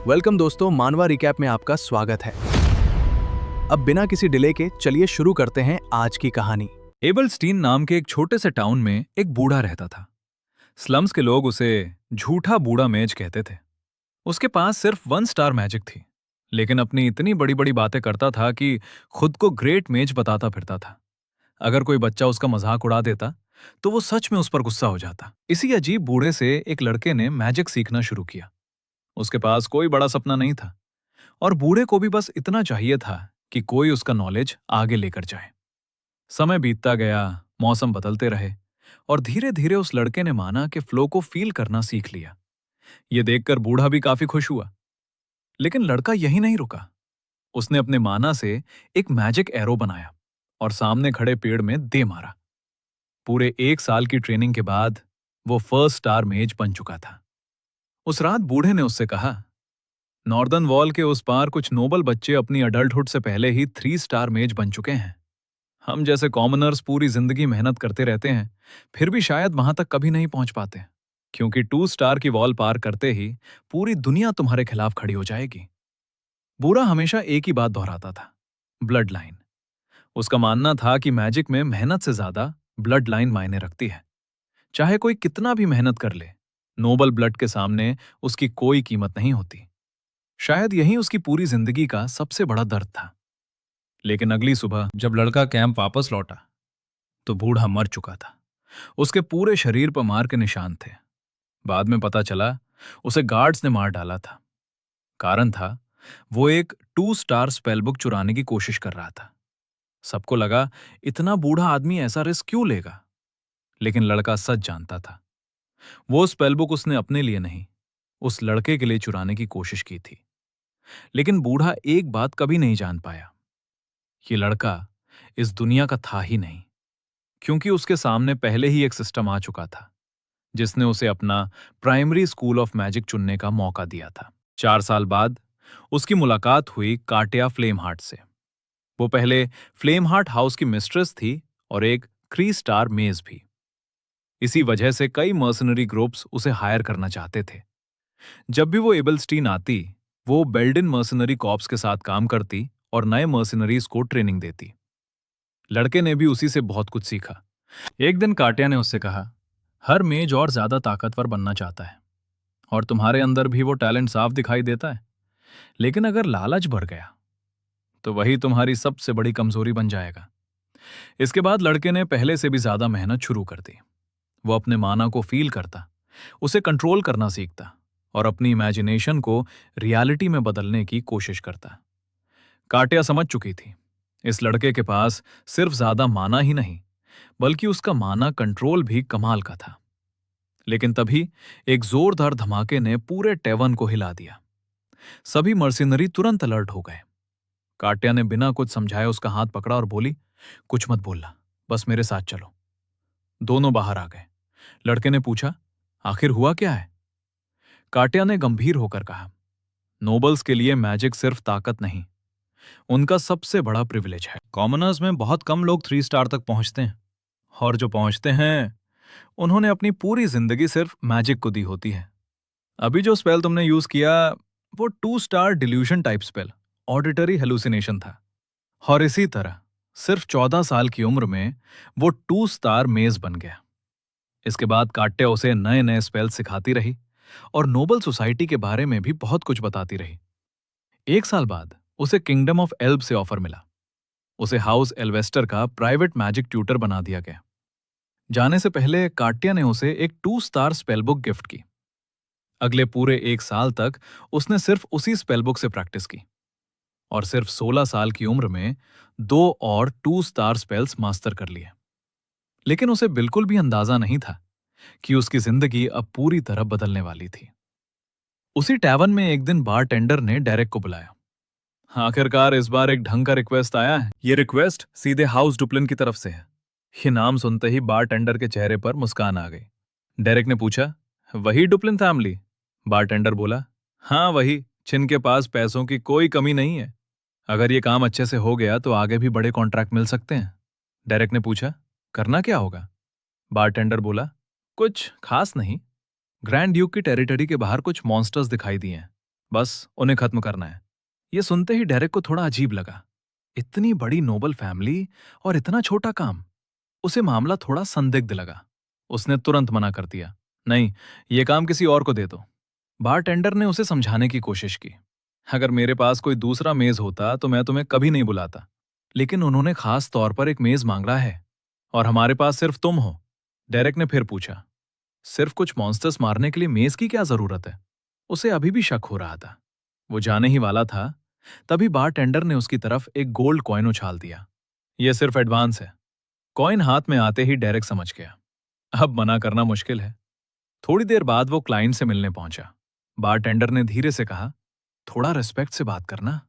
Welcome दोस्तों, मानवा recap में आपका स्वागत है। अब बिना किसी डिले के चलिए शुरू करते हैं आज की कहानी। एबलस्टीन नाम के एक छोटे से टाउन में एक बूढ़ा रहता था। स्लम्स के लोग उसे झूठा बूढ़ा मेज कहते थे। उसके पास सिर्फ 1 स्टार मैजिक थी, लेकिन अपनी इतनी बड़ी बड़ी बातें करता था कि खुद को ग्रेट मेज बताता फिरता था। अगर कोई बच्चा उसका मजाक उड़ा देता तो वो सच में उस पर गुस्सा हो जाता। इसी अजीब बूढ़े से एक लड़के ने मैजिक सीखना शुरू किया। उसके पास कोई बड़ा सपना नहीं था और बूढ़े को भी बस इतना चाहिए था कि कोई उसका नॉलेज आगे लेकर जाए। समय बीतता गया, मौसम बदलते रहे और धीरे धीरे उस लड़के ने माना कि फ्लो को फील करना सीख लिया। ये देखकर बूढ़ा भी काफी खुश हुआ। लेकिन लड़का यही नहीं रुका। उसने अपने माना से एक मैजिक एरो बनाया और सामने खड़े पेड़ में दे मारा। पूरे 1 साल की ट्रेनिंग के बाद वो 1 स्टार मेज बन चुका था। उस रात बूढ़े ने उससे कहा, नॉर्दर्न वॉल के उस पार कुछ नोबल बच्चे अपनी अडल्टहुड से पहले ही 3 स्टार मेज बन चुके हैं। हम जैसे कॉमनर्स पूरी जिंदगी मेहनत करते रहते हैं, फिर भी शायद वहां तक कभी नहीं पहुंच पाते, क्योंकि 2 स्टार की वॉल पार करते ही पूरी दुनिया तुम्हारे खिलाफ खड़ी हो जाएगी। बूढ़ा हमेशा एक ही बात दोहराता था, ब्लड लाइन। उसका मानना था कि मैजिक में मेहनत से ज्यादा ब्लड लाइन मायने रखती है। चाहे कोई कितना भी मेहनत कर ले, नोबल ब्लड के सामने उसकी कोई कीमत नहीं होती। शायद यही उसकी पूरी जिंदगी का सबसे बड़ा दर्द था। लेकिन अगली सुबह जब लड़का कैंप वापस लौटा तो बूढ़ा मर चुका था। उसके पूरे शरीर पर मार के निशान थे। बाद में पता चला उसे गार्ड्स ने मार डाला था। कारण था, वो एक 2 स्टार स्पेलबुक चुराने की कोशिश कर रहा था। सबको लगा इतना बूढ़ा आदमी ऐसा रिस्क क्यों लेगा, लेकिन लड़का सच जानता था। वो स्पेलबुक उसने अपने लिए नहीं, उस लड़के के लिए चुराने की कोशिश की थी। लेकिन बूढ़ा एक बात कभी नहीं जान पाया, ये लड़का इस दुनिया का था ही नहीं, क्योंकि उसके सामने पहले ही एक सिस्टम आ चुका था जिसने उसे अपना प्राइमरी स्कूल ऑफ मैजिक चुनने का मौका दिया था। 4 साल बाद उसकी मुलाकात हुई काटिया फ्लेमहार्ट से। वो पहले फ्लेमहार्ट हाउस की मिस्ट्रेस थी और एक 3 स्टार मेज भी। इसी वजह से कई मर्सनरी ग्रुप्स उसे हायर करना चाहते थे। जब भी वो एबलस्टीन आती, वो बेल्डिन मर्सनरी कॉर्प्स के साथ काम करती और नए मर्सनरीज को ट्रेनिंग देती। लड़के ने भी उसी से बहुत कुछ सीखा। एक दिन काटिया ने उससे कहा, हर मेज और ज्यादा ताकतवर बनना चाहता है और तुम्हारे अंदर भी वो टैलेंट साफ दिखाई देता है, लेकिन अगर लालच बढ़ गया तो वही तुम्हारी सबसे बड़ी कमजोरी बन जाएगा। इसके बाद लड़के ने पहले से भी ज्यादा मेहनत शुरू कर दी। वो अपने माना को फील करता, उसे कंट्रोल करना सीखता और अपनी इमेजिनेशन को रियलिटी में बदलने की कोशिश करता। काटिया समझ चुकी थी, इस लड़के के पास सिर्फ ज्यादा माना ही नहीं, बल्कि उसका माना कंट्रोल भी कमाल का था। लेकिन तभी एक जोरदार धमाके ने पूरे टैवर्न को हिला दिया। सभी मर्सिनरी तुरंत अलर्ट हो गए। काटिया ने बिना कुछ समझाए उसका हाथ पकड़ा और बोली, कुछ मत बोलना, बस मेरे साथ चलो। दोनों बाहर आ गए। लड़के ने पूछा, आखिर हुआ क्या है? काटिया ने गंभीर होकर कहा, नोबल्स के लिए मैजिक सिर्फ ताकत नहीं, उनका सबसे बड़ा प्रिविलेज है। कॉमनर्स में बहुत कम लोग 3 स्टार तक पहुंचते हैं, और जो पहुंचते हैं उन्होंने अपनी पूरी जिंदगी सिर्फ मैजिक को दी होती है। अभी जो स्पेल तुमने यूज किया, वो 2 star delusion type spell, auditory hallucination था। और इसी तरह सिर्फ 14 साल की उम्र में वो 2 स्टार मेज बन गया। इसके बाद काट्या उसे नए नए स्पेल सिखाती रही और नोबल सोसाइटी के बारे में भी बहुत कुछ बताती रही। 1 साल बाद उसे किंगडम ऑफ एल्ब से ऑफर मिला। उसे हाउस एल्वेस्टर का प्राइवेट मैजिक ट्यूटर बना दिया गया। जाने से पहले काट्या ने उसे एक 2 स्टार स्पेलबुक गिफ्ट की। अगले पूरे 1 साल तक उसने सिर्फ उसी स्पेलबुक से प्रैक्टिस की और सिर्फ 16 साल की उम्र में 2 और 2 स्टार स्पेल्स मास्टर कर लिए। लेकिन उसे बिल्कुल भी अंदाजा नहीं था कि उसकी जिंदगी अब पूरी तरह बदलने वाली थी। उसी टैवर्न में एक दिन बारटेंडर ने डेरेक को बुलाया। आखिरकार इस बार एक ढंग का रिक्वेस्ट आया है। ये रिक्वेस्ट सीधे हाउस डुप्लिन की तरफ से है। ये नाम सुनते ही बारटेंडर के चेहरे पर मुस्कान आ गई। डेरेक ने पूछा, वही डुप्लिन फैमिली? बारटेंडर बोला, हाँ वही, जिनके पास पैसों की कोई कमी नहीं है। अगर ये काम अच्छे से हो गया तो आगे भी बड़े कॉन्ट्रैक्ट मिल सकते हैं। डेरेक ने पूछा, करना क्या होगा? बारटेंडर बोला, कुछ खास नहीं। ग्रैंड ड्यूक की टेरिटरी के बाहर कुछ मॉन्स्टर्स दिखाई दिए हैं, बस उन्हें खत्म करना है। ये सुनते ही डेरेक को थोड़ा अजीब लगा। इतनी बड़ी नोबल फैमिली और इतना छोटा काम। उसे मामला थोड़ा संदिग्ध लगा। उसने तुरंत मना कर दिया, नहीं, ये काम किसी और को दे दो। बारटेंडर ने उसे समझाने की कोशिश की। अगर मेरे पास कोई दूसरा मेज होता तो मैं तुम्हें कभी नहीं बुलाता, लेकिन उन्होंने खास तौर पर एक मेज मांगा है और हमारे पास सिर्फ तुम हो। डेरेक ने फिर पूछा, सिर्फ कुछ मॉन्स्टर्स मारने के लिए मेज की क्या जरूरत है? उसे अभी भी शक हो रहा था। वो जाने ही वाला था, तभी बारटेंडर ने उसकी तरफ एक गोल्ड कॉइन उछाल दिया। यह सिर्फ एडवांस है। कॉइन हाथ में आते ही डेरेक समझ गया, अब मना करना मुश्किल है। थोड़ी देर बाद वो क्लाइंट से मिलने पहुंचा। बारटेंडर ने धीरे से कहा, थोड़ा रिस्पेक्ट से बात करना।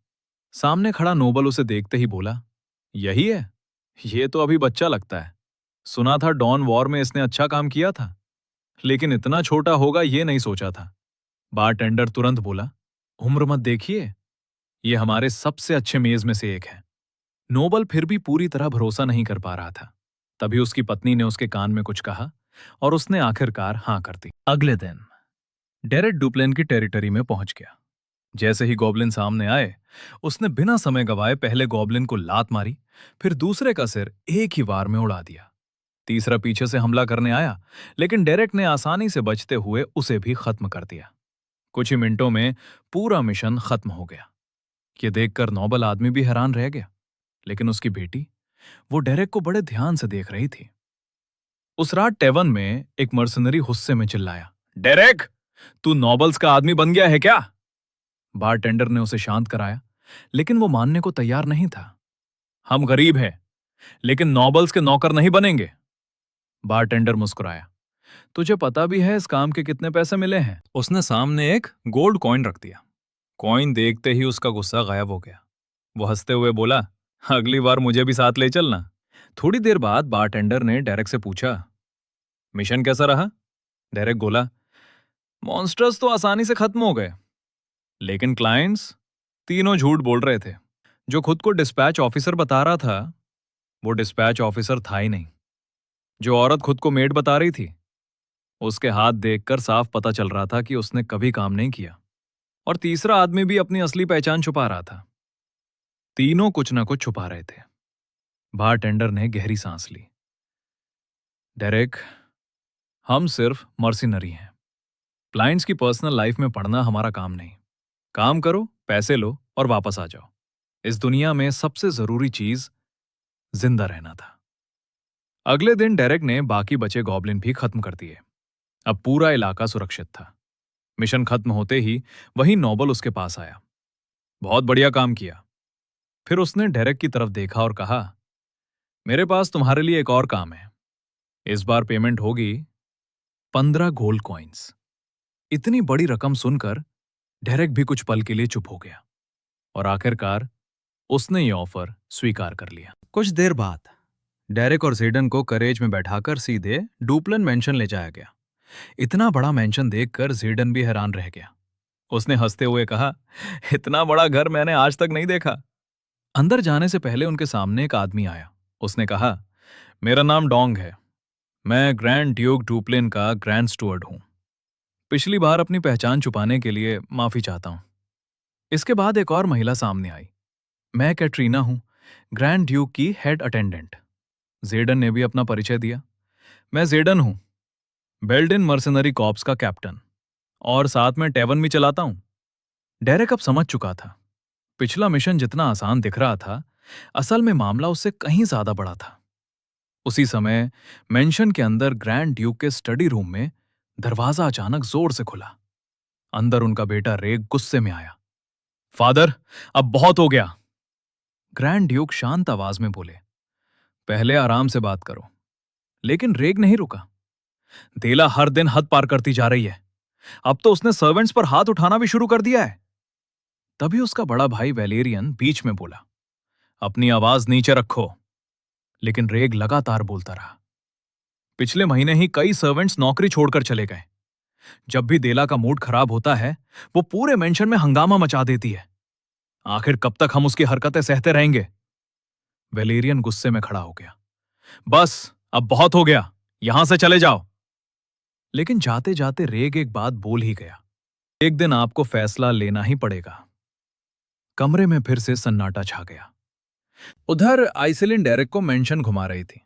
सामने खड़ा नोबल उसे देखते ही बोला, यही है? ये तो अभी बच्चा लगता है। सुना था डॉन वॉर में इसने अच्छा काम किया था, लेकिन इतना छोटा होगा ये नहीं सोचा था। बारटेंडर तुरंत बोला, उम्र मत देखिए, ये हमारे सबसे अच्छे मेज में से एक है। नोबल फिर भी पूरी तरह भरोसा नहीं कर पा रहा था। तभी उसकी पत्नी ने उसके कान में कुछ कहा और उसने आखिरकार हां कर दी। अगले दिन डेरेक डुप्लेन की टेरिटरी में पहुंच गया। जैसे ही गॉब्लिन सामने आए, उसने बिना समय गवाए पहले गॉब्लिन को लात मारी, फिर दूसरे का सिर एक ही वार में उड़ा दिया। तीसरा पीछे से हमला करने आया, लेकिन डेरेक ने आसानी से बचते हुए उसे भी खत्म कर दिया। कुछ ही मिनटों में पूरा मिशन खत्म हो गया। ये देखकर नोबल आदमी भी हैरान रह गया, लेकिन उसकी बेटी, वो डेरेक को बड़े ध्यान से देख रही थी। उस रात टेवन में एक मर्सनरी गुस्से में चिल्लाया, डेरेक, तू नोबल्स का आदमी बन गया है क्या? बारटेंडर ने उसे शांत कराया, लेकिन वो मानने को तैयार नहीं था। हम गरीब हैं, लेकिन नोबल्स के नौकर नहीं बनेंगे। बारटेंडर मुस्कुराया, तुझे पता भी है इस काम के कितने पैसे मिले हैं? उसने सामने एक गोल्ड कॉइन रख दिया। कॉइन देखते ही उसका गुस्सा गायब हो गया। वो हंसते हुए बोला, अगली बार मुझे भी साथ ले चलना। थोड़ी देर बाद बारटेंडर ने डेरेक से पूछा, मिशन कैसा रहा? डेरेक बोला, मॉन्स्टर्स तो आसानी से खत्म हो गए, लेकिन क्लाइंट्स तीनों झूठ बोल रहे थे। जो खुद को डिस्पैच ऑफिसर बता रहा था, वो डिस्पैच ऑफिसर था ही नहीं। जो औरत खुद को मेड बता रही थी, उसके हाथ देखकर साफ पता चल रहा था कि उसने कभी काम नहीं किया। और तीसरा आदमी भी अपनी असली पहचान छुपा रहा था। तीनों कुछ ना कुछ छुपा रहे थे। बारटेंडर ने गहरी सांस ली। डेरेक, हम सिर्फ मर्सिनरी हैं। क्लाइंट्स की पर्सनल लाइफ में पढ़ना हमारा काम नहीं। काम करो, पैसे लो और वापस आ जाओ। इस दुनिया में सबसे जरूरी चीज जिंदा रहना था। अगले दिन डेरेक ने बाकी बचे गॉब्लिन भी खत्म कर दिए। अब पूरा इलाका सुरक्षित था। मिशन खत्म होते ही वही नोबल उसके पास आया। बहुत बढ़िया काम किया। फिर उसने डेरेक की तरफ देखा और कहा, मेरे पास तुम्हारे लिए एक और काम है। इस बार पेमेंट होगी 15 गोल्ड कॉइन्स। इतनी बड़ी रकम सुनकर डेरेक भी कुछ पल के लिए चुप हो गया और आखिरकार उसने ये ऑफर स्वीकार कर लिया। कुछ देर बाद डेरेक और जेडन को करेज में बैठाकर सीधे डुप्लन मेंशन ले जाया गया। इतना बड़ा मेंशन देखकर जेडन भी हैरान रह गया। उसने हंसते हुए कहा, इतना बड़ा घर मैंने आज तक नहीं देखा। अंदर जाने से पहले उनके सामने एक आदमी आया। उसने कहा, मेरा नाम डोंग है। मैं ग्रैंड ड्यूक डुप्लेन का ग्रैंड स्टुअर्ड हूं। पिछली बार अपनी पहचान छुपाने के लिए माफी चाहता हूं। इसके बाद एक और महिला सामने आई। मैं कैटरीना हूं, ग्रैंड ड्यूक की हेड अटेंडेंट। जेडन ने भी अपना परिचय दिया। मैं जेडन हूं, बेल्डिन मर्सनरी कॉर्प्स का कैप्टन, और साथ में टेवन भी चलाता हूं। डेरेक अब समझ चुका था। पिछला मिशन जितना आसान दिख रहा था, असल में मामला उससे कहीं ज्यादा बड़ा था। उसी समय मेंशन के अंदर ग्रैंड ड्यूक के स्टडी रूम में दरवाजा अचानक जोर से खुला। अंदर उनका बेटा रेग गुस्से में आया। फादर, अब बहुत हो गया। ग्रैंड ड्यूक शांत आवाज में बोले, पहले आराम से बात करो। लेकिन रेग नहीं रुका। देला हर दिन हद पार करती जा रही है। अब तो उसने सर्वेंट्स पर हाथ उठाना भी शुरू कर दिया है। तभी उसका बड़ा भाई वैलेरियन बीच में बोला, अपनी आवाज नीचे रखो। लेकिन रेग लगातार बोलता रहा। पिछले महीने ही कई सर्वेंट्स नौकरी छोड़कर चले गए। जब भी देला का मूड खराब होता है, वो पूरे मेंशन में हंगामा मचा देती है। आखिर कब तक हम उसकी हरकतें सहते रहेंगे? वैलेरियन गुस्से में खड़ा हो गया। बस, अब बहुत हो गया, यहां से चले जाओ। लेकिन जाते जाते रेग एक बात बोल ही गया। एक दिन आपको फैसला लेना ही पड़ेगा। कमरे में फिर से सन्नाटा छा गया। उधर आइसेलिन डेरेक को मेंशन घुमा रही थी।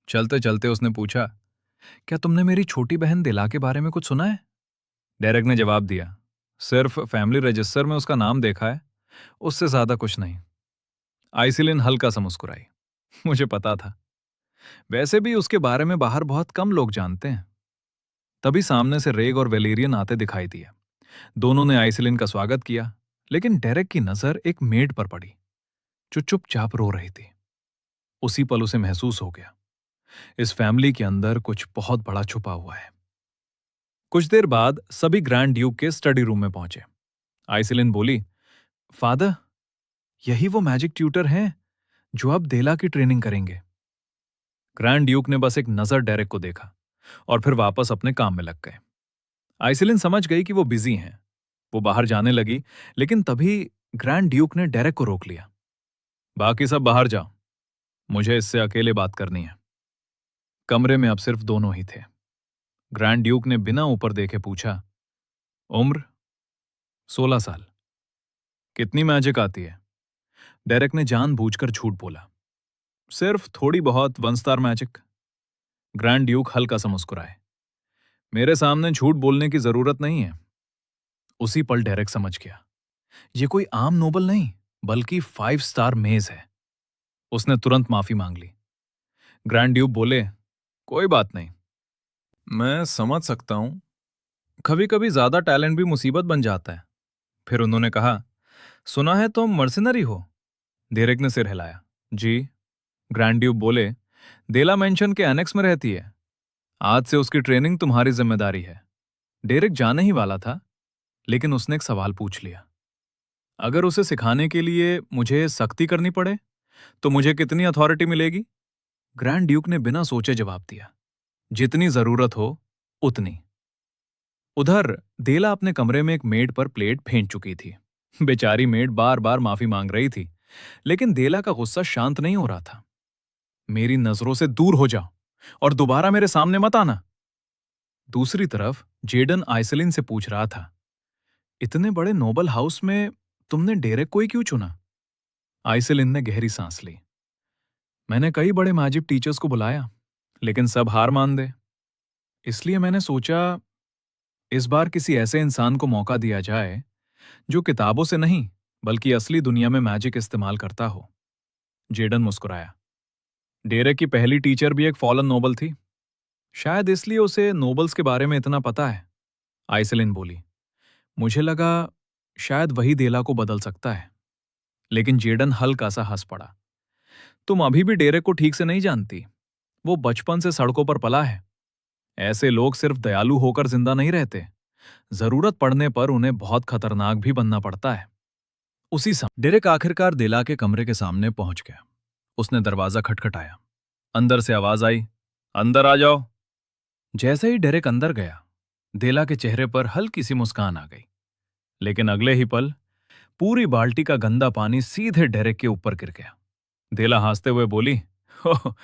चलते चलते उसने पूछा, क्या तुमने मेरी छोटी बहन दिला के बारे में कुछ सुना है? डेरेक ने जवाब दिया, सिर्फ फैमिली रजिस्टर में उसका नाम देखा है, उससे ज्यादा कुछ नहीं। आइसेलिन हल्का सा मुस्कुराई। मुझे पता था। वैसे भी उसके बारे में बाहर बहुत कम लोग जानते हैं। तभी सामने से रेग और वेलेरियन आते दिखाई दिए। दोनों ने आइसेलिन का स्वागत किया, लेकिन डेरेक की नजर एक मेड पर पड़ी जो चुपचाप रो रही थी। उसी पल उसे महसूस हो गया, इस फैमिली के अंदर कुछ बहुत बड़ा छुपा हुआ है। कुछ देर बाद सभी ग्रैंड ड्यूक के स्टडी रूम में पहुंचे। आइसेलिन बोली, फादर, यही वो मैजिक ट्यूटर हैं जो अब देला की ट्रेनिंग करेंगे। ग्रैंड ड्यूक ने बस एक नजर डेरेक को देखा और फिर वापस अपने काम में लग गए। आइसेलिन समझ गई कि वो बिजी हैं। वो बाहर जाने लगी, लेकिन तभी ग्रैंड ड्यूक ने डेरेक को रोक लिया। बाकी सब बाहर जाओ, मुझे इससे अकेले बात करनी है। कमरे में अब सिर्फ दोनों ही थे। ग्रैंड ड्यूक ने बिना ऊपर देखे पूछा, उम्र? 16 साल। कितनी मैजिक आती है? डेरेक ने जानबूझकर झूठ बोला, सिर्फ थोड़ी बहुत 1 स्टार मैजिक। ग्रैंड ड्यूक हल्का सा मुस्कुराए, मेरे सामने झूठ बोलने की जरूरत नहीं है। उसी पल डेरेक समझ गया, ये कोई आम नोबल नहीं, बल्कि 5 स्टार मेज है। उसने तुरंत माफी मांग ली। ग्रैंड ड्यूक बोले, कोई बात नहीं, मैं समझ सकता हूं, कभी कभी ज्यादा टैलेंट भी मुसीबत बन जाता है। फिर उन्होंने कहा, सुना है तुम मर्सिनरी हो? डेरेक ने सिर हिलाया। जी। ग्रैंड ड्यूक बोले, देला मेंशन के एनेक्स में रहती है। आज से उसकी ट्रेनिंग तुम्हारी जिम्मेदारी है। डेरेक जाने ही वाला था, लेकिन उसने एक सवाल पूछ लिया, अगर उसे सिखाने के लिए मुझे सख्ती करनी पड़े तो मुझे कितनी अथॉरिटी मिलेगी? ग्रैंड ड्यूक ने बिना सोचे जवाब दिया, जितनी जरूरत हो उतनी। उधर देला अपने कमरे में एक मेड पर प्लेट फेंक चुकी थी। बेचारी मेड बार बार माफी मांग रही थी, लेकिन देला का गुस्सा शांत नहीं हो रहा था। मेरी नजरों से दूर हो जाओ और दोबारा मेरे सामने मत आना। दूसरी तरफ जेडन आइसेलिन से पूछ रहा था, इतने बड़े नोबल हाउस में तुमने डेरेक को ही क्यों चुना? आइसेलिन ने गहरी सांस ली। मैंने कई बड़े मैजिक टीचर्स को बुलाया, लेकिन सब हार मान दे। इसलिए मैंने सोचा, इस बार किसी ऐसे इंसान को मौका दिया जाए जो किताबों से नहीं बल्कि असली दुनिया में मैजिक इस्तेमाल करता हो। जेडन मुस्कुराया। डेरेक की पहली टीचर भी एक फॉलन नोबल थी, शायद इसलिए उसे नोबल्स के बारे में इतना पता है। आइसेलिन बोली, मुझे लगा शायद वही देला को बदल सकता है। लेकिन जेडन हल्का सा हंस पड़ा। तुम अभी भी डेरेक को ठीक से नहीं जानती। वो बचपन से सड़कों पर पला है। ऐसे लोग सिर्फ दयालु होकर जिंदा नहीं रहते, जरूरत पड़ने पर उन्हें बहुत खतरनाक भी बनना पड़ता है। उसी समय डेरेक आखिरकार देला के कमरे के सामने पहुंच गया। उसने दरवाजा खटखटाया। अंदर से आवाज आई, अंदर आ जाओ। जैसे ही डेरेक अंदर गया, देला के चेहरे पर हल्की सी मुस्कान आ गई, लेकिन अगले ही पल पूरी बाल्टी का गंदा पानी सीधे डेरेक के ऊपर गिर गया। देला हंसते हुए बोली, हो,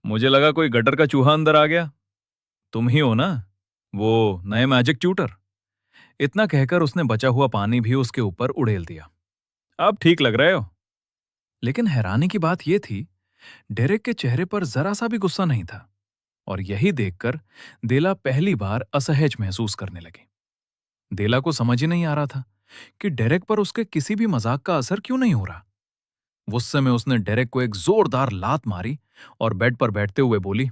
मुझे लगा कोई गटर का चूहा अंदर आ गया। तुम ही हो ना वो नए मैजिक ट्यूटर? इतना कहकर उसने बचा हुआ पानी भी उसके ऊपर उड़ेल दिया। अब ठीक लग रहे हो। लेकिन हैरानी की बात यह थी, डेरेक के चेहरे पर जरा सा भी गुस्सा नहीं था, और यही देखकर देला पहली बार असहज महसूस करने लगी। देला को समझ ही नहीं आ रहा था कि डेरेक पर उसके किसी भी मजाक का असर क्यों नहीं हो रहा। गुस्से में उसने डेरेक को एक जोरदार लात मारी और बेड पर बैठते हुए बोली,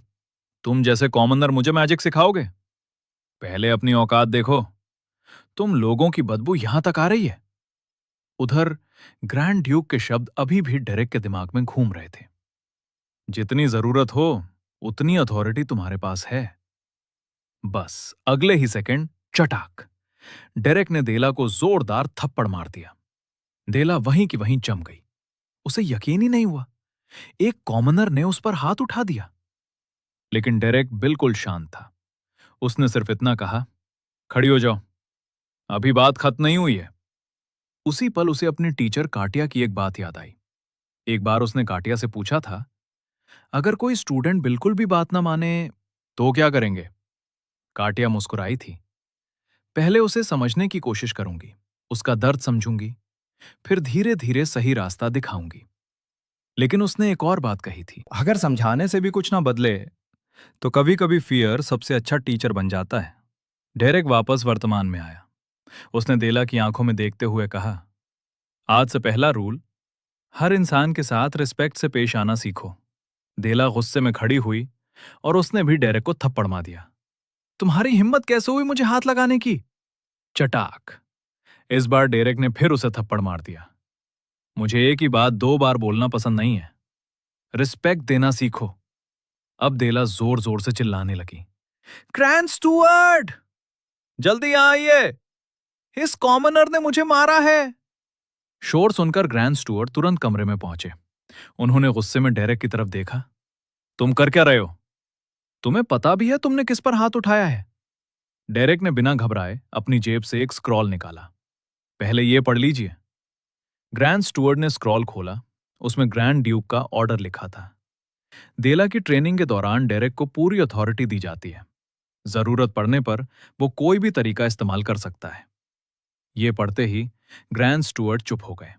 तुम जैसे कॉमनर मुझे मैजिक सिखाओगे? पहले अपनी औकात देखो। तुम लोगों की बदबू यहां तक आ रही है। उधर ग्रैंड ड्यूक के शब्द अभी भी डेरेक के दिमाग में घूम रहे थे, जितनी जरूरत हो उतनी अथॉरिटी तुम्हारे पास है। बस अगले ही सेकंड चटाक, डेरेक ने देला को जोरदार थप्पड़ मार दिया। देला वहीं की वहीं जम गई। उसे यकीन ही नहीं हुआ, एक कॉमनर ने उस पर हाथ उठा दिया। लेकिन डेरेक बिल्कुल शांत था। उसने सिर्फ इतना कहा, खड़ी हो जाओ, अभी बात खत्म नहीं हुई है। उसी पल उसे अपनी टीचर काटिया की एक बात याद आई। एक बार उसने काटिया से पूछा था, अगर कोई स्टूडेंट बिल्कुल भी बात ना माने तो क्या करेंगे? काटिया मुस्कुराई थी। पहले उसे समझने की कोशिश करूंगी, उसका दर्द समझूंगी, फिर धीरे धीरे सही रास्ता दिखाऊंगी। लेकिन उसने एक और बात कही थी, अगर समझाने से भी कुछ ना बदले तो कभी कभी फियर सबसे अच्छा टीचर बन जाता है। डेरेक वापस वर्तमान में आया। उसने देला की आंखों में देखते हुए कहा, आज से पहला रूल, हर इंसान के साथ रिस्पेक्ट से पेश आना सीखो। देला गुस्से में खड़ी हुई और उसने भी डेरेक को थप्पड़ मार दिया। तुम्हारी हिम्मत कैसे हुई मुझे हाथ लगाने की? चटाक। इस बार डेरेक ने फिर उसे थप्पड़ मार दिया। मुझे एक ही बात 2 बार बोलना पसंद नहीं है। रिस्पेक्ट देना सीखो। अब देला जोर जोर से चिल्लाने लगी, ग्रैंड स्टुअर्ट, जल्दी आइए, इस कॉमनर ने मुझे मारा है। शोर सुनकर ग्रैंड स्टुअर्ट तुरंत कमरे में पहुंचे। उन्होंने गुस्से में डेरेक की तरफ देखा। तुम कर क्या रहे हो? तुम्हें पता भी है तुमने किस पर हाथ उठाया है? डेरेक ने बिना घबराए अपनी जेब से एक स्क्रॉल निकाला। पहले ये पढ़ लीजिए। ग्रैंड स्टुअर्ट ने स्क्रॉल खोला। उसमें ग्रैंड ड्यूक का ऑर्डर लिखा था। देला की ट्रेनिंग के दौरान डेरेक को पूरी अथॉरिटी दी जाती है। जरूरत पड़ने पर वो कोई भी तरीका इस्तेमाल कर सकता है। ये पढ़ते ही ग्रैंड स्टुअर्ट चुप हो गए,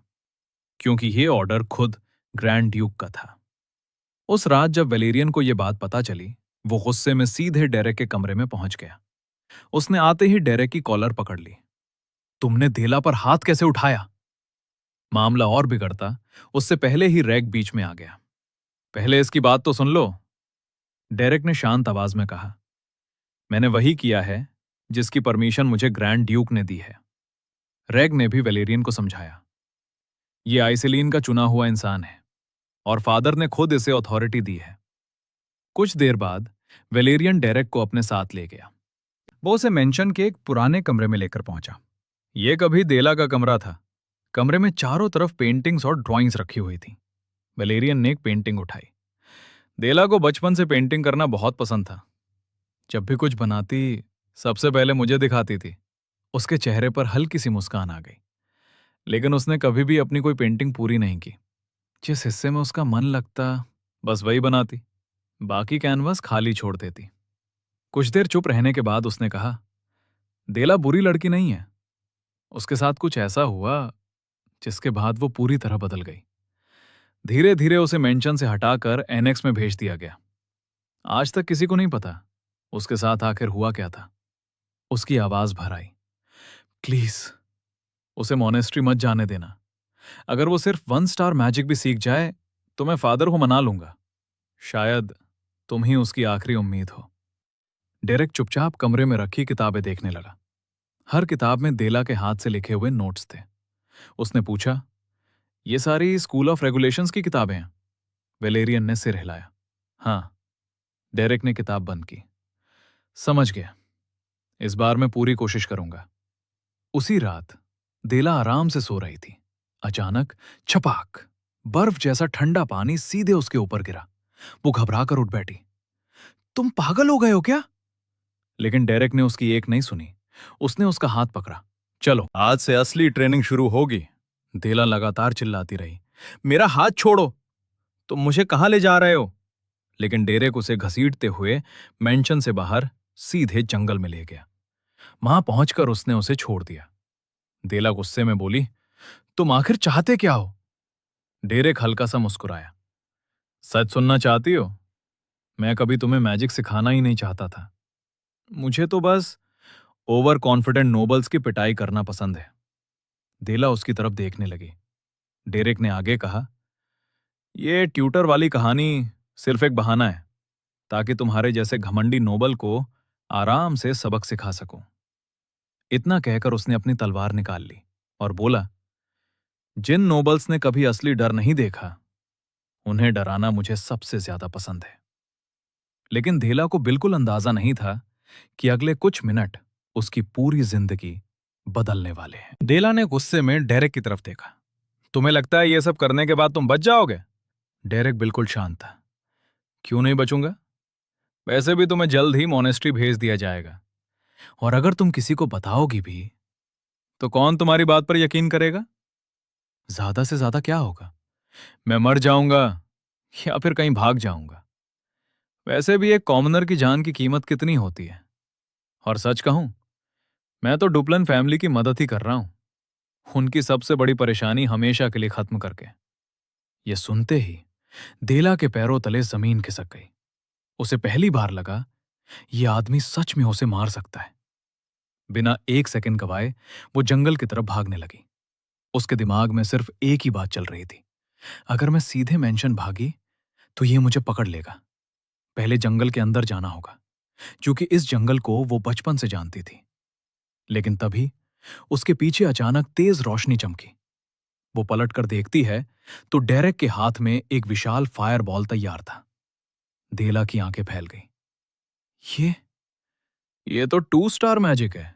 क्योंकि ये ऑर्डर खुद ग्रैंड ड्यूक का था। उस रात जब वेलेरियन को यह बात पता चली, वो गुस्से में सीधे डेरेक के कमरे में पहुंच गया। उसने आते ही डेरेक की कॉलर पकड़ ली। तुमने देला पर हाथ कैसे उठाया? मामला और बिगड़ता उससे पहले ही रैग बीच में आ गया। पहले इसकी बात तो सुन लो, डेरेक ने शांत आवाज में कहा। मैंने वही किया है जिसकी परमिशन मुझे ग्रैंड ड्यूक ने दी है। रैग ने भी वेलेरियन को समझाया, ये आइसेलिन का चुना हुआ इंसान है और फादर ने खुद इसे अथॉरिटी दी है। कुछ देर बाद वेलेरियन डेरेक को अपने साथ ले गया। वो उसे मेंशन के एक पुराने कमरे में लेकर पहुंचा। यह कभी देला का कमरा था। कमरे में चारों तरफ पेंटिंग्स और ड्राइंग्स रखी हुई थी। वेलेरियन ने एक पेंटिंग उठाई। देला को बचपन से पेंटिंग करना बहुत पसंद था। जब भी कुछ बनाती सबसे पहले मुझे दिखाती थी। उसके चेहरे पर हल्की सी मुस्कान आ गई, लेकिन उसने कभी भी अपनी कोई पेंटिंग पूरी नहीं की। जिस हिस्से में उसका मन लगता बस वही बनाती, बाकी कैनवस खाली छोड़ देती। कुछ देर चुप रहने के बाद उसने कहा, देला बुरी लड़की नहीं है। उसके साथ कुछ ऐसा हुआ जिसके बाद वो पूरी तरह बदल गई। धीरे धीरे उसे मेंशन से हटाकर एनेक्स में भेज दिया गया। आज तक किसी को नहीं पता उसके साथ आखिर हुआ क्या था। उसकी आवाज भर आई, प्लीज उसे मॉनेस्ट्री मत जाने देना। अगर वो सिर्फ 1 स्टार मैजिक भी सीख जाए तो मैं फादर को मना लूंगा। शायद तुम ही उसकी आखिरी उम्मीद हो। डेरेक चुपचाप कमरे में रखी किताबें देखने लगा। हर किताब में देला के हाथ से लिखे हुए नोट्स थे। उसने पूछा, ये सारी स्कूल ऑफ रेगुलेशंस की किताबें हैं? वेलेरियन ने सिर हिलाया। हाँ। डेरेक ने किताब बंद की। समझ गया, इस बार मैं पूरी कोशिश करूंगा। उसी रात देला आराम से सो रही थी। अचानक छपाक, बर्फ जैसा ठंडा पानी सीधे उसके ऊपर गिरा। वो घबरा कर उठ बैठी। तुम पागल हो गए हो क्या? लेकिन डेरेक ने उसकी एक नहीं सुनी। उसने उसका हाथ पकड़ा। चलो, आज से असली ट्रेनिंग शुरू होगी। देला लगातार चिल्लाती रही, मेरा हाथ छोड़ो, तुम मुझे कहां ले जा रहे हो? लेकिन डेरेक उसे घसीटते हुए मेंशन से बाहर सीधे जंगल में ले गया। वहां पहुंचकर उसने उसे छोड़ दिया। देला गुस्से में बोली, तुम आखिर चाहते क्या हो? डेरेक हल्का सा मुस्कुराया। सच सुनना चाहती हो? मैं कभी तुम्हें मैजिक सिखाना ही नहीं चाहता था। मुझे तो बस ओवर कॉन्फिडेंट नोबल्स की पिटाई करना पसंद है। देला उसकी तरफ देखने लगी। डेरेक ने आगे कहा, यह ट्यूटर वाली कहानी सिर्फ एक बहाना है ताकि तुम्हारे जैसे घमंडी नोबल को आराम से सबक सिखा सकूं। इतना कहकर उसने अपनी तलवार निकाल ली और बोला, जिन नोबल्स ने कभी असली डर नहीं देखा उन्हें डराना मुझे सबसे ज्यादा पसंद है। लेकिन धेला को बिल्कुल अंदाजा नहीं था कि अगले कुछ मिनट उसकी पूरी जिंदगी बदलने वाले हैं। धेला ने गुस्से में डेरेक की तरफ देखा। तुम्हें लगता है यह सब करने के बाद तुम बच जाओगे? डेरेक बिल्कुल शांत था। क्यों नहीं बचूंगा? वैसे भी तुम्हें जल्द ही मॉनेस्ट्री भेज दिया जाएगा, और अगर तुम किसी को बताओगी भी तो कौन तुम्हारी बात पर यकीन करेगा? ज्यादा से ज्यादा क्या होगा? मैं मर जाऊंगा या फिर कहीं भाग जाऊंगा। वैसे भी एक कॉमनर की जान की कीमत कितनी होती है? और सच कहूं, मैं तो डुप्लन फैमिली की मदद ही कर रहा हूं, उनकी सबसे बड़ी परेशानी हमेशा के लिए खत्म करके। ये सुनते ही देला के पैरों तले जमीन खिसक गई। उसे पहली बार लगा ये आदमी सच में उसे मार सकता है। बिना एक सेकंड गवाए वो जंगल की तरफ भागने लगी। उसके दिमाग में सिर्फ एक ही बात चल रही थी, अगर मैं सीधे मेंशन भागी तो ये मुझे पकड़ लेगा। पहले जंगल के अंदर जाना होगा, क्योंकि इस जंगल को वो बचपन से जानती थी। लेकिन तभी उसके पीछे अचानक तेज रोशनी चमकी। वो पलटकर देखती है तो डेरेक के हाथ में एक विशाल फायर बॉल तैयार था। देला की आंखें फैल गई। ये ये तो 2 स्टार मैजिक है।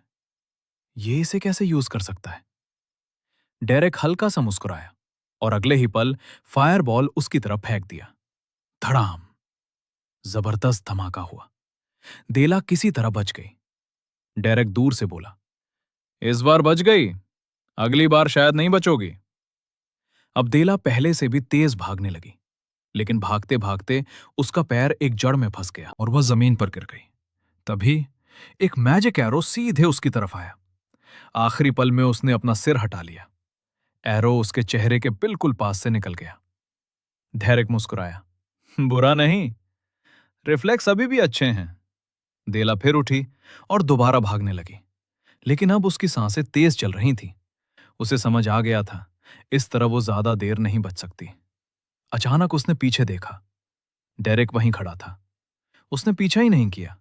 ये इसे कैसे यूज कर सकता है? डेरेक हल्का सा मुस्कुराया और अगले ही पल फायर बॉल उसकी तरफ फेंक दिया। धड़ाम! जबरदस्त धमाका हुआ। देला किसी तरह बच गई। डेरेक दूर से बोला, इस बार बच गई, अगली बार शायद नहीं बचोगी। अब देला पहले से भी तेज भागने लगी, लेकिन भागते भागते उसका पैर एक जड़ में फंस गया और वह जमीन पर गिर गई। तभी एक मैजिक एरो सीधे उसकी तरफ आया। आखिरी पल में उसने अपना सिर हटा लिया। एरो उसके चेहरे के बिल्कुल पास से निकल गया। डेरेक मुस्कुराया, बुरा नहीं, रिफ्लेक्स अभी भी अच्छे हैं। देला फिर उठी और दोबारा भागने लगी, लेकिन अब उसकी सांसें तेज चल रही थीं। उसे समझ आ गया था इस तरह वो ज्यादा देर नहीं बच सकती। अचानक उसने पीछे देखा। डेरेक वहीं खड़ा था। उसने पीछा ही नहीं किया।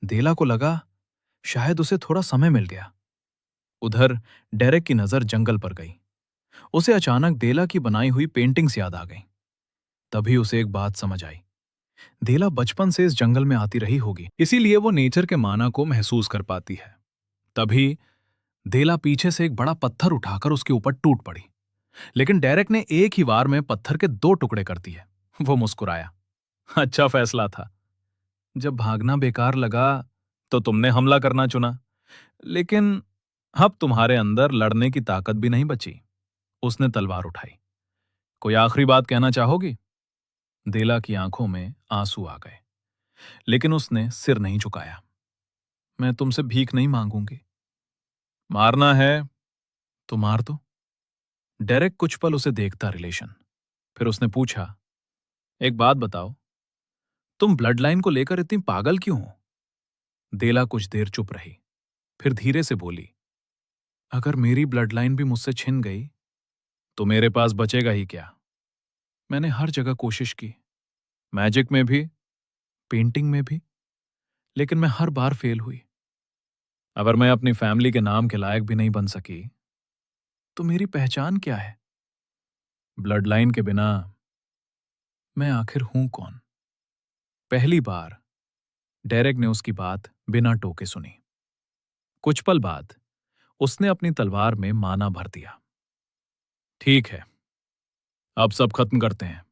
देला को लगा शायद उसे थोड़ा समय मिल गया। उधर डेरेक की नजर जंगल पर गई। उसे अचानक देला की बनाई हुई पेंटिंग्स याद आ गईं। तभी उसे एक बात समझ आई। देला बचपन से इस जंगल में आती रही होगी, इसीलिए वो नेचर के माना को महसूस कर पाती है। तभी देला पीछे से एक बड़ा पत्थर उठाकर उसके ऊपर टूट पड़ी, लेकिन डेरेक ने एक ही वार में पत्थर के 2 टुकड़े कर दिए। वो मुस्कुराया, अच्छा फैसला था। जब भागना बेकार लगा तो तुमने हमला करना चुना, लेकिन अब तुम्हारे अंदर लड़ने की ताकत भी नहीं बची। उसने तलवार उठाई। कोई आखिरी बात कहना चाहोगी? देला की आंखों में आंसू आ गए, लेकिन उसने सिर नहीं झुकाया। मैं तुमसे भीख नहीं मांगूंगी। मारना है तो मार दो। डेरेक कुछ पल उसे देखता रिलेशन, फिर उसने पूछा, एक बात बताओ, तुम ब्लड लाइन को लेकर इतनी पागल क्यों हो? देला कुछ देर चुप रही, फिर धीरे से बोली, अगर मेरी ब्लड लाइन भी मुझसे छिन गई तो मेरे पास बचेगा ही क्या? मैंने हर जगह कोशिश की, मैजिक में भी, पेंटिंग में भी, लेकिन मैं हर बार फेल हुई। अगर मैं अपनी फैमिली के नाम के लायक भी नहीं बन सकी तो मेरी पहचान क्या है? ब्लड लाइन के बिना मैं आखिर हूं कौन? पहली बार डेरेक ने उसकी बात बिना टोके सुनी। कुछ पल बाद उसने अपनी तलवार में माना भर दिया। ठीक है, अब सब खत्म करते हैं।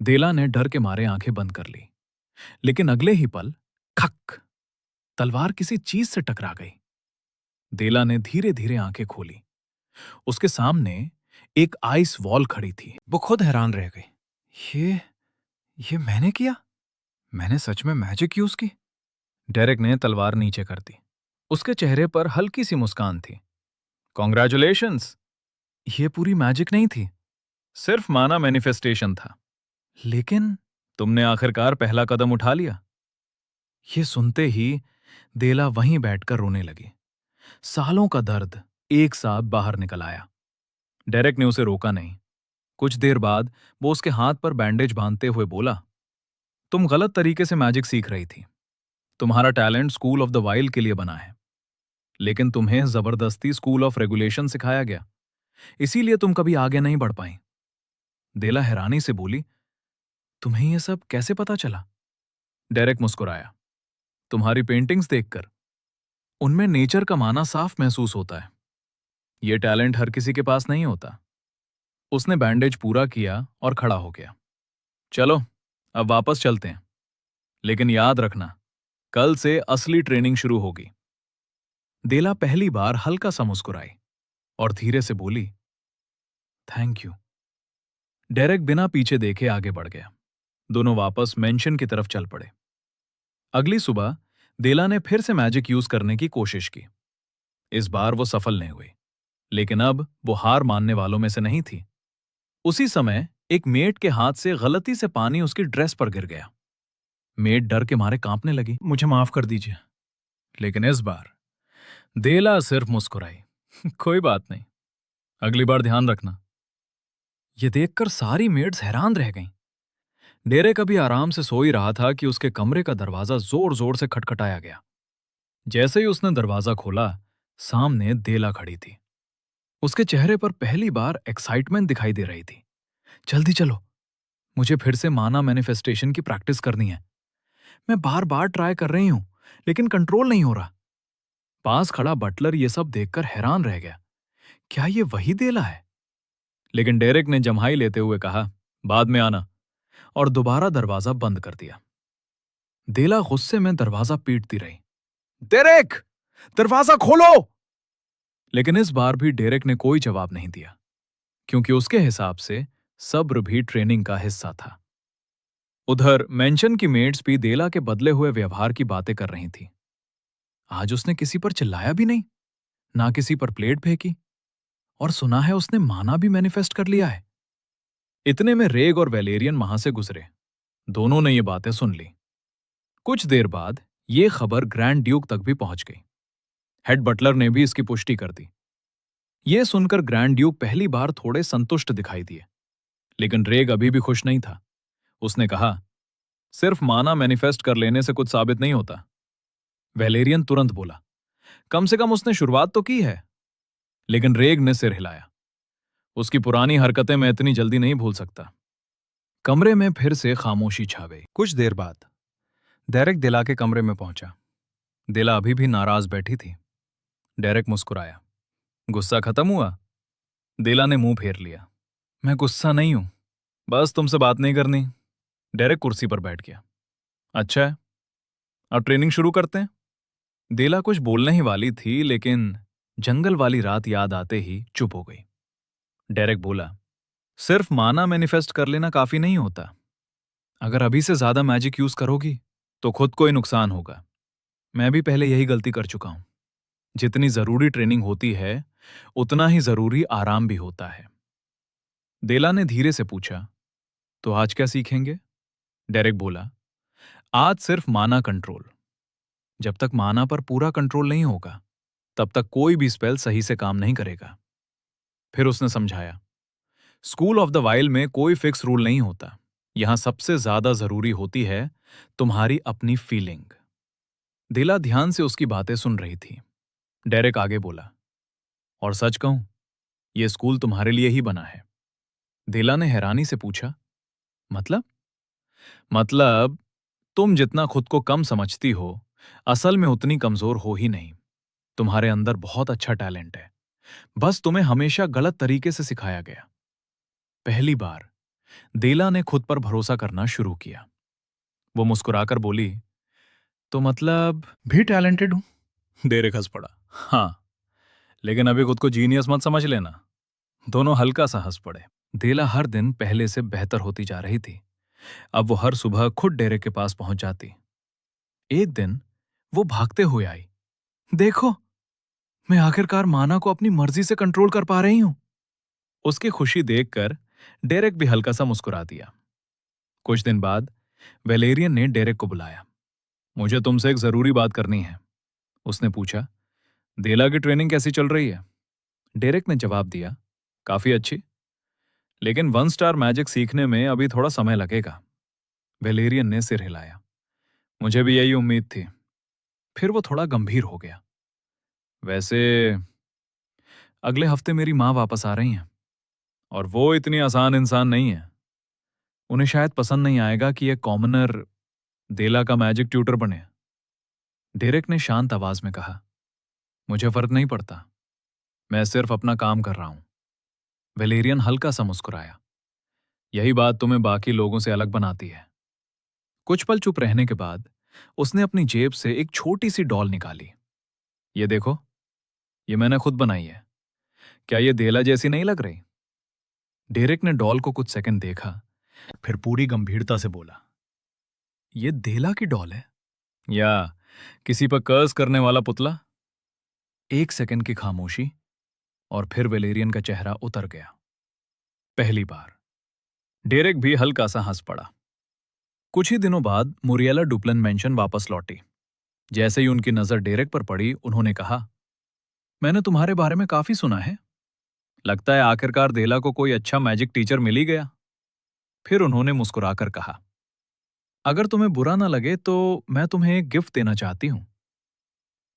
देला ने डर के मारे आंखें बंद कर ली, लेकिन अगले ही पल खक, तलवार किसी चीज से टकरा गई। देला ने धीरे धीरे आंखें खोली। उसके सामने एक आइस वॉल खड़ी थी। वो खुद हैरान रह गई। ये ये मैंने किया? मैंने सच में मैजिक यूज की? डेरेक ने तलवार नीचे कर दी। उसके चेहरे पर हल्की सी मुस्कान थी। कॉन्ग्रेचुलेशंस! ये पूरी मैजिक नहीं थी, सिर्फ माना मैनिफेस्टेशन था। लेकिन तुमने आखिरकार पहला कदम उठा लिया। ये सुनते ही देला वहीं बैठकर रोने लगी। सालों का दर्द एक साथ बाहर निकल आया। डेरेक ने उसे रोका नहीं। कुछ देर बाद वो उसके हाथ पर बैंडेज बांधते हुए बोला, तुम गलत तरीके से मैजिक सीख रही थी। तुम्हारा talent school of the wild के लिए बना है, लेकिन तुम्हें जबरदस्ती स्कूल ऑफ रेगुलेशन सिखाया गया, इसीलिए तुम कभी आगे नहीं बढ़ पाई। देला हैरानी से बोली, तुम्हें यह सब कैसे पता चला? डेरेक मुस्कुराया, तुम्हारी पेंटिंग्स देखकर। उनमें नेचर का माना साफ महसूस होता है। यह टैलेंट हर किसी के पास नहीं होता। उसने बैंडेज पूरा किया और खड़ा हो गया। चलो, अब वापस चलते हैं, लेकिन याद रखना, कल से असली ट्रेनिंग शुरू होगी। देला पहली बार हल्का सा मुस्कुराई और धीरे से बोली, थैंक यू। डेरेक बिना पीछे देखे आगे बढ़ गया। दोनों वापस मेंशन की तरफ चल पड़े। अगली सुबह देला ने फिर से मैजिक यूज करने की कोशिश की। इस बार वो सफल नहीं हुई, लेकिन अब वो हार मानने वालों में से नहीं थी। उसी समय एक मेड के हाथ से गलती से पानी उसकी ड्रेस पर गिर गया। मेड डर के मारे कांपने लगी। मुझे माफ कर दीजिए। लेकिन इस बार देला सिर्फ मुस्कुराई। कोई बात नहीं, अगली बार ध्यान रखना। ये देखकर सारी मेड्स हैरान रह गईं। डेरेक अभी आराम से सो ही रहा था कि उसके कमरे का दरवाजा जोर जोर से खटखटाया गया। जैसे ही उसने दरवाजा खोला, सामने देला खड़ी थी। उसके चेहरे पर पहली बार एक्साइटमेंट दिखाई दे रही थी। जल्दी चलो, मुझे फिर से माना मैनिफेस्टेशन की प्रैक्टिस करनी है। मैं बार बार ट्राई कर रही हूं, लेकिन कंट्रोल नहीं हो रहा। पास खड़ा बटलर ये सब देखकर हैरान रह गया। क्या ये वही देला है? लेकिन डेरेक ने जम्हाई लेते हुए कहा, बाद में आना, और दोबारा दरवाजा बंद कर दिया। देला गुस्से में दरवाजा पीटती रही। डेरेक, दरवाजा खोलो! लेकिन इस बार भी डेरेक ने कोई जवाब नहीं दिया, क्योंकि उसके हिसाब से सब्र भी ट्रेनिंग का हिस्सा था। उधर मेंशन की मेड्स भी देला के बदले हुए व्यवहार की बातें कर रही थी। आज उसने किसी पर चिल्लाया भी नहीं, ना किसी पर प्लेट फेंकी, और सुना है उसने माना भी मैनिफेस्ट कर लिया है। इतने में रेग और वेलेरियन वहां से गुजरे। दोनों ने ये बातें सुन ली। कुछ देर बाद ये खबर ग्रैंड ड्यूक तक भी पहुंच गई। हेड बटलर ने भी इसकी पुष्टि कर दी। ये सुनकर ग्रैंड ड्यूक पहली बार थोड़े संतुष्ट दिखाई दिए, लेकिन रेग अभी भी खुश नहीं था। उसने कहा, सिर्फ माना मैनिफेस्ट कर लेने से कुछ साबित नहीं होता। वेलेरियन तुरंत बोला, कम से कम उसने शुरुआत तो की है। लेकिन रेग ने सिर हिलाया। उसकी पुरानी हरकतें मैं इतनी जल्दी नहीं भूल सकता। कमरे में फिर से खामोशी छा गई। कुछ देर बाद डेरेक दिला के कमरे में पहुंचा। दिला अभी भी नाराज बैठी थी। डेरेक मुस्कुराया। गुस्सा खत्म हुआ? दिला ने मुंह फेर लिया। मैं गुस्सा नहीं हूं, बस तुमसे बात नहीं करनी। डेरेक कुर्सी पर बैठ गया। अच्छा है, अब ट्रेनिंग शुरू करते हैं। दिला कुछ बोलने ही वाली थी, लेकिन जंगल वाली रात याद आते ही चुप हो गई। डेरेक बोला, सिर्फ माना मैनिफेस्ट कर लेना काफी नहीं होता। अगर अभी से ज्यादा मैजिक यूज करोगी तो खुद को ही नुकसान होगा। मैं भी पहले यही गलती कर चुका हूं। जितनी जरूरी ट्रेनिंग होती है, उतना ही जरूरी आराम भी होता है। देला ने धीरे से पूछा, तो आज क्या सीखेंगे? डेरेक बोला, आज सिर्फ माना कंट्रोल। जब तक माना पर पूरा कंट्रोल नहीं होगा, तब तक कोई भी स्पेल सही से काम नहीं करेगा। फिर उसने समझाया, स्कूल ऑफ द वाइल्ड में कोई फिक्स रूल नहीं होता। यहां सबसे ज्यादा जरूरी होती है तुम्हारी अपनी फीलिंग। दिला ध्यान से उसकी बातें सुन रही थी। डेरेक आगे बोला, और सच कहूं, यह स्कूल तुम्हारे लिए ही बना है। दिला ने हैरानी से पूछा, मतलब? मतलब तुम जितना खुद को कम समझती हो, असल में उतनी कमजोर हो ही नहीं। तुम्हारे अंदर बहुत अच्छा टैलेंट है, बस तुम्हें हमेशा गलत तरीके से सिखाया गया। पहली बार देला ने खुद पर भरोसा करना शुरू किया। वो मुस्कुराकर बोली, तो मतलब भी टैलेंटेड हूं? डेरेक हंस पड़ा। हाँ, लेकिन अभी खुद को जीनियस मत समझ लेना। दोनों हल्का सा हंस पड़े। देला हर दिन पहले से बेहतर होती जा रही थी। अब वो हर सुबह खुद डेरेक के पास पहुंच जाती। एक दिन वो भागते हुए आई। देखो, मैं आखिरकार माना को अपनी मर्जी से कंट्रोल कर पा रही हूं। उसकी खुशी देखकर डेरेक भी हल्का सा मुस्कुरा दिया। कुछ दिन बाद वेलेरियन ने डेरेक को बुलाया। मुझे तुमसे एक जरूरी बात करनी है। उसने पूछा, देला की ट्रेनिंग कैसी चल रही है? डेरेक ने जवाब दिया, काफी अच्छी, लेकिन 1 स्टार मैजिक सीखने में अभी थोड़ा समय लगेगा। वेलेरियन ने सिर हिलाया। मुझे भी यही उम्मीद थी। फिर वो थोड़ा गंभीर हो गया। वैसे अगले हफ्ते मेरी माँ वापस आ रही हैं, और वो इतनी आसान इंसान नहीं है। उन्हें शायद पसंद नहीं आएगा कि एक कॉमनर देला का मैजिक ट्यूटर बने। डेरेक ने शांत आवाज में कहा, मुझे फर्क नहीं पड़ता, मैं सिर्फ अपना काम कर रहा हूं। वेलेरियन हल्का सा मुस्कुराया। यही बात तुम्हें बाकी लोगों से अलग बनाती है। कुछ पल चुप रहने के बाद उसने अपनी जेब से एक छोटी सी डॉल निकाली। ये देखो, ये मैंने खुद बनाई है। क्या ये देला जैसी नहीं लग रही? डेरेक ने डॉल को कुछ सेकंड देखा, फिर पूरी गंभीरता से बोला, ये देला की डॉल है? या किसी पर कर्ज करने वाला पुतला? एक सेकंड की खामोशी और फिर वेलेरियन का चेहरा उतर गया। पहली बार। डेरेक भी हल्का सा हंस पड़ा। कुछ ही दिनों बाद मुरिएला डुप्लन मेंशन वापस लौटी। जैसे ही उनकी नजर डेरेक पर पड़ी, उन्होंने कहा, मैंने तुम्हारे बारे में काफी सुना है। लगता है आखिरकार देला को कोई अच्छा मैजिक टीचर मिल ही गया। फिर उन्होंने मुस्कुराकर कहा, अगर तुम्हें बुरा ना लगे तो मैं तुम्हें एक गिफ्ट देना चाहती हूं।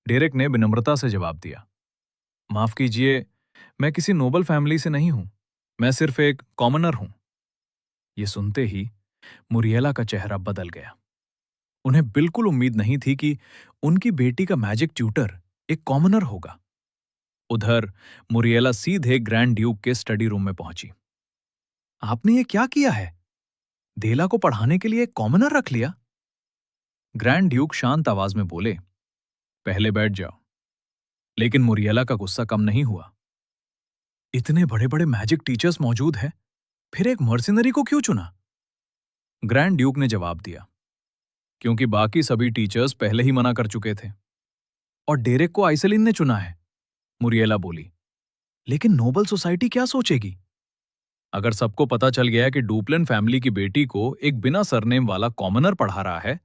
डेरेक ने विनम्रता से जवाब दिया, माफ कीजिए, मैं किसी नोबल फैमिली से नहीं हूं। मैं सिर्फ एक कॉमनर हूं। ये सुनते ही मुरिएला का चेहरा बदल गया। उन्हें बिल्कुल उम्मीद नहीं थी कि उनकी बेटी का मैजिक ट्यूटर एक कॉमनर होगा। उधर मुरिएला सीधे ग्रैंड ड्यूक के स्टडी रूम में पहुंची। आपने ये क्या किया है? देला को पढ़ाने के लिए एक कॉमनर रख लिया? ग्रैंड ड्यूक शांत आवाज में बोले, पहले बैठ जाओ। लेकिन मुरिएला का गुस्सा कम नहीं हुआ। इतने बड़े बड़े मैजिक टीचर्स मौजूद हैं, फिर एक मर्सिनरी को क्यों चुना? ग्रैंड ड्यूक ने जवाब दिया, क्योंकि बाकी सभी टीचर्स पहले ही मना कर चुके थे। और डेरेक को आइसेलिन ने चुना है, मुरिएला बोली। लेकिन नोबल सोसाइटी क्या सोचेगी? अगर सबको पता चल गया कि डुप्लन फैमिली की बेटी को एक बिना सरनेम वाला कॉमनर पढ़ा रहा है,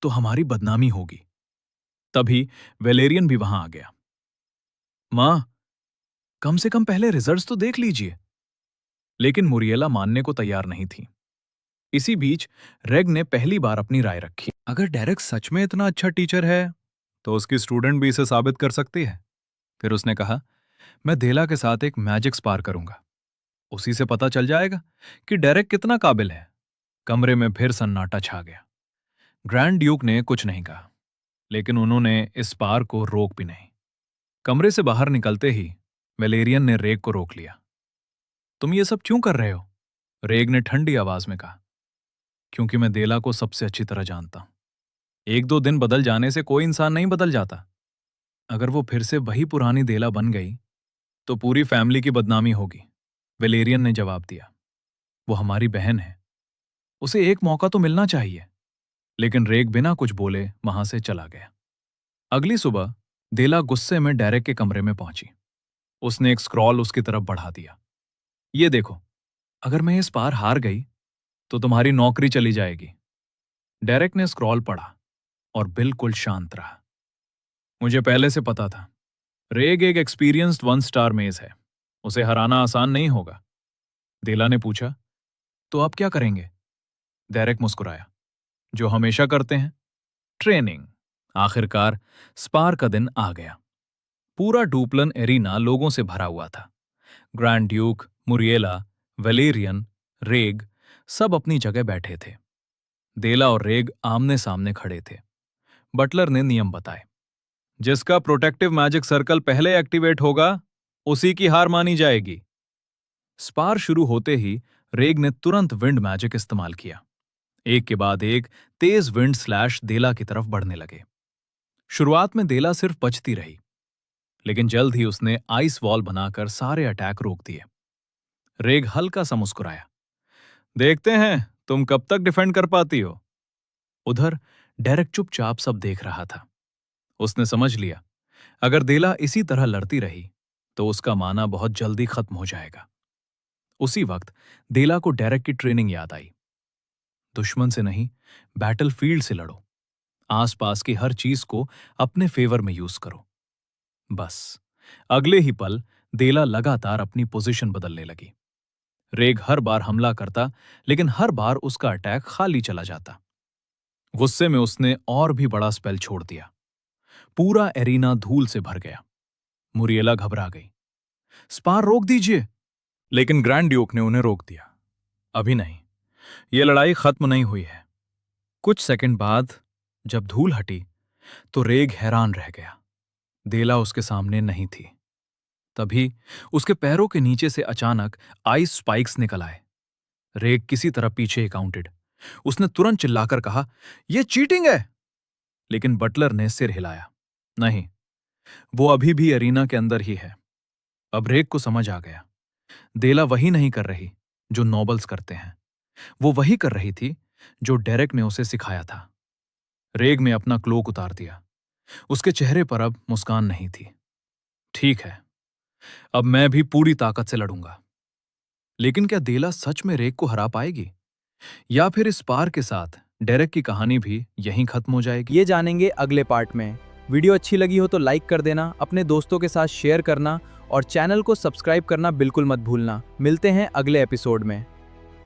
तो हमारी बदनामी होगी। तभी वेलेरियन भी वहां आ गया। मां, कम से कम पहले रिजल्ट्स तो देख लीजिए। लेकिन मुरिएला मानने को तैयार नहीं थी। इसी बीच रेग ने पहली बार अपनी राय रखी। अगर डेरेक सच में इतना अच्छा टीचर है, तो उसकी स्टूडेंट भी इसे साबित कर सकती है। फिर उसने कहा, मैं देला के साथ एक मैजिक स्पार करूंगा। उसी से पता चल जाएगा कि डेरेक कितना काबिल है। कमरे में फिर सन्नाटा छा गया। ग्रैंड ड्यूक ने कुछ नहीं कहा, लेकिन उन्होंने इस स्पार को रोक भी नहीं। कमरे से बाहर निकलते ही वेलेरियन ने रेग को रोक लिया। तुम ये सब क्यों कर रहे हो? रेग ने ठंडी आवाज में कहा, क्योंकि मैं देला को सबसे अच्छी तरह जानता हूं। एक दो दिन बदल जाने से कोई इंसान नहीं बदल जाता। अगर वो फिर से वही पुरानी देला बन गई, तो पूरी फैमिली की बदनामी होगी। वेलेरियन ने जवाब दिया, वो हमारी बहन है, उसे एक मौका तो मिलना चाहिए। लेकिन रेग बिना कुछ बोले वहां से चला गया। अगली सुबह देला गुस्से में डेरेक के कमरे में पहुंची। उसने एक स्क्रॉल उसकी तरफ बढ़ा दिया। ये देखो, अगर मैं इस पार हार गई तो तुम्हारी नौकरी चली जाएगी। डेरेक ने स्क्रॉल पढ़ा और बिल्कुल शांत रहा। मुझे पहले से पता था, रेग एक एक्सपीरियंस्ड 1 स्टार मेज है, उसे हराना आसान नहीं होगा। देला ने पूछा, तो आप क्या करेंगे? डेरेक मुस्कुराया, जो हमेशा करते हैं, ट्रेनिंग। आखिरकार स्पार का दिन आ गया। पूरा डुप्लन एरिना लोगों से भरा हुआ था। ग्रैंड ड्यूक, मुरिएला, वेलेरियन, रेग सब अपनी जगह बैठे थे। देला और रेग आमने सामने खड़े थे। बटलर ने नियम बताए, जिसका प्रोटेक्टिव मैजिक सर्कल पहले एक्टिवेट होगा, उसी की हार मानी जाएगी। स्पार शुरू होते ही रेग ने तुरंत विंड मैजिक इस्तेमाल किया। एक के बाद एक तेज विंड स्लैश देला की तरफ बढ़ने लगे। शुरुआत में देला सिर्फ बचती रही, लेकिन जल्द ही उसने आइस वॉल बनाकर सारे अटैक रोक दिए। रेग हल्का सा मुस्कुराया, देखते हैं तुम कब तक डिफेंड कर पाती हो। उधर डेरेक चुपचाप सब देख रहा था। उसने समझ लिया, अगर देला इसी तरह लड़ती रही तो उसका माना बहुत जल्दी खत्म हो जाएगा। उसी वक्त देला को डेरेक की ट्रेनिंग याद आई। दुश्मन से नहीं, बैटलफील्ड से लड़ो। आसपास की हर चीज को अपने फेवर में यूज करो। बस अगले ही पल देला लगातार अपनी पोजीशन बदलने लगी। रेग हर बार हमला करता, लेकिन हर बार उसका अटैक खाली चला जाता। गुस्से में उसने और भी बड़ा स्पेल छोड़ दिया। पूरा एरिना धूल से भर गया। मुरिएला घबरा गई। स्पार रोक दीजिए। लेकिन ग्रैंड ड्यूक ने उन्हें रोक दिया। अभी नहीं, यह लड़ाई खत्म नहीं हुई है। कुछ सेकंड बाद जब धूल हटी तो रेग हैरान रह गया। देला उसके सामने नहीं थी। तभी उसके पैरों के नीचे से अचानक आइस स्पाइक्स निकल आए। रेग किसी तरह पीछे अकाउंटेड। उसने तुरंत चिल्लाकर कहा, यह चीटिंग है। लेकिन बटलर ने सिर हिलाया, नहीं, वो अभी भी एरिना के अंदर ही है। अब रेग को समझ आ गया, देला वही नहीं कर रही जो नॉबल्स करते हैं। वो वही कर रही थी जो डेरेक ने उसे सिखाया था। रेग ने अपना क्लोक उतार दिया। उसके चेहरे पर अब मुस्कान नहीं थी। ठीक है, अब मैं भी पूरी ताकत से लड़ूंगा। लेकिन क्या देला सच में रेक को हरा पाएगी, या फिर इस पार के साथ डेरेक की कहानी भी यहीं खत्म हो जाएगी? ये जानेंगे अगले पार्ट में। वीडियो अच्छी लगी हो तो लाइक कर देना, अपने दोस्तों के साथ शेयर करना और चैनल को सब्सक्राइब करना बिल्कुल मत भूलना। मिलते हैं अगले एपिसोड में।